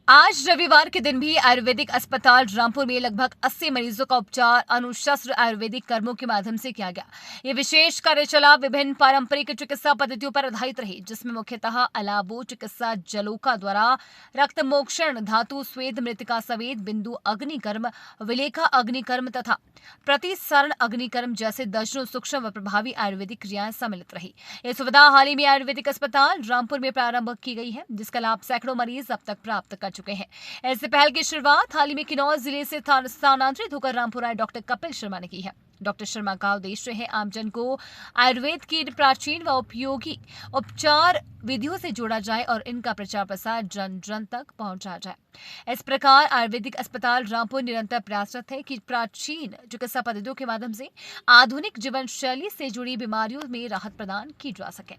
आज रविवार के दिन भी आयुर्वेदिक अस्पताल रामपुर में लगभग 80 मरीजों का उपचार अनुशस्त्र आयुर्वेदिक कर्मों के माध्यम से किया गया। ये विशेष कार्यशाला विभिन्न पारंपरिक चिकित्सा पद्धतियों पर आधारित रही, जिसमें मुख्यतः अलाबो चिकित्सा जलोका द्वारा रक्त मोक्षण, धातु स्वेद, मृतिका सवेद, बिंदु अग्निकर्म, विलेखा अग्निकर्म तथा प्रतिसरण अग्निकर्म जैसे दर्जनों सूक्ष्म व प्रभावी आयुर्वेदिक क्रियाएं सम्मिलित रही। ये सुविधा हाल ही में आयुर्वेदिक अस्पताल रामपुर में प्रारंभ की गई है, जिसका लाभ सैकड़ों मरीज अब तक प्राप्त कर चुके हैं। ऐसे पहल की शुरुआत हाल ही में किन्नौर जिले से स्थानांतरित होकर रामपुर आए डॉक्टर कपिल शर्मा ने की है। डॉक्टर शर्मा का उद्देश्य है आमजन को आयुर्वेद की प्राचीन व उपयोगी उपचार विधियों से जोड़ा जाए और इनका प्रचार प्रसार जन जन तक पहुंचाया जाए। इस प्रकार आयुर्वेदिक अस्पताल रामपुर निरंतर प्रयासरत है कि प्राचीन चिकित्सा पद्धतियों के माध्यम से आधुनिक जीवन शैली से जुड़ी बीमारियों में राहत प्रदान की जा सके।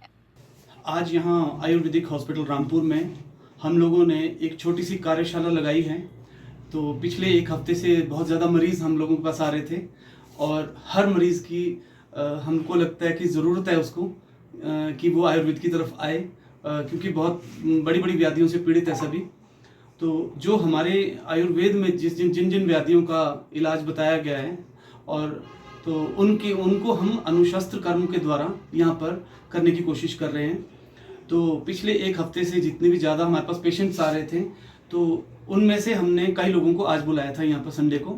आज यहाँ आयुर्वेदिक हॉस्पिटल रामपुर में हम लोगों ने एक छोटी सी कार्यशाला लगाई है। तो पिछले एक हफ्ते से बहुत ज़्यादा मरीज़ हम लोगों के पास आ रहे थे और हर मरीज़ की हमको लगता है कि ज़रूरत है उसको कि वो आयुर्वेद की तरफ आए, क्योंकि बहुत बड़ी बड़ी व्याधियों से पीड़ित है सभी। तो जो हमारे आयुर्वेद में जिन जिन व्याधियों का इलाज बताया गया है और तो उनको हम अनुशस्त्र कर्म के द्वारा यहाँ पर करने की कोशिश कर रहे हैं। तो पिछले एक हफ्ते से जितने भी ज़्यादा हमारे पास पेशेंट्स आ रहे थे, तो उनमें से हमने कई लोगों को आज बुलाया था यहाँ पर संडे को।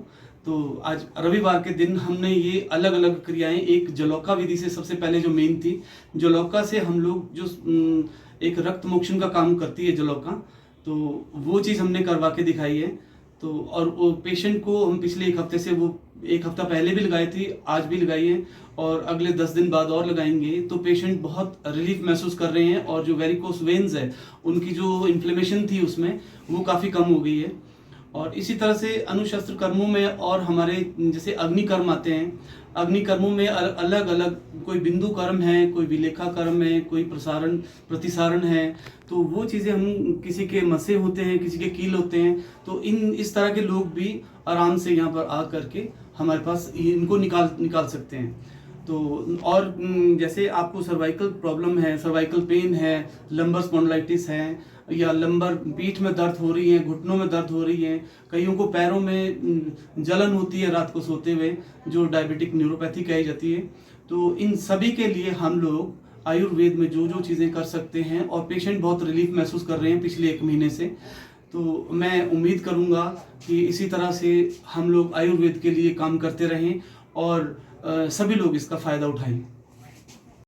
तो आज रविवार के दिन हमने ये अलग अलग क्रियाएं, एक जलौका विधि से सबसे पहले जो मेन थी, जलौका से हम लोग जो एक रक्त मोक्षण का काम करती है जलौका, तो वो चीज़ हमने करवा के दिखाई है। तो और वो पेशेंट को हम पिछले एक हफ्ते से, वो एक हफ्ता पहले भी लगाई थी, आज भी लगाई है और अगले 10 दिन बाद और लगाएंगे। तो पेशेंट बहुत रिलीफ महसूस कर रहे हैं और जो वेरिकोस वेन्स है उनकी जो इन्फ्लेमेशन थी उसमें वो काफ़ी कम हो गई है। और इसी तरह से अनुशस्त्र कर्मों में और हमारे जैसे अग्निकर्म आते हैं, अग्निकर्मों में अलग अलग कोई बिंदु कर्म है, कोई विलेखा कर्म है, कोई प्रसारण प्रतिसारण है। तो वो चीज़ें हम, किसी के मसे होते हैं, किसी के कील होते हैं, तो इस तरह के लोग भी आराम से यहाँ पर आ करके हमारे पास इनको निकाल सकते हैं। तो और जैसे आपको सर्वाइकल प्रॉब्लम है, सर्वाइकल पेन है, लंबर स्पॉन्डिलाइटिस है, या लंबर पीठ में दर्द हो रही है, घुटनों में दर्द हो रही है, कईयों को पैरों में जलन होती है रात को सोते हुए, जो डायबिटिक न्यूरोपैथी कही जाती है। तो इन सभी के लिए हम लोग आयुर्वेद में जो जो चीज़ें कर सकते हैं, और पेशेंट बहुत रिलीफ महसूस कर रहे हैं पिछले एक महीने से। तो मैं उम्मीद करूंगा कि इसी तरह से हम लोग आयुर्वेद के लिए काम करते रहें और सभी लोग इसका फ़ायदा उठाएं।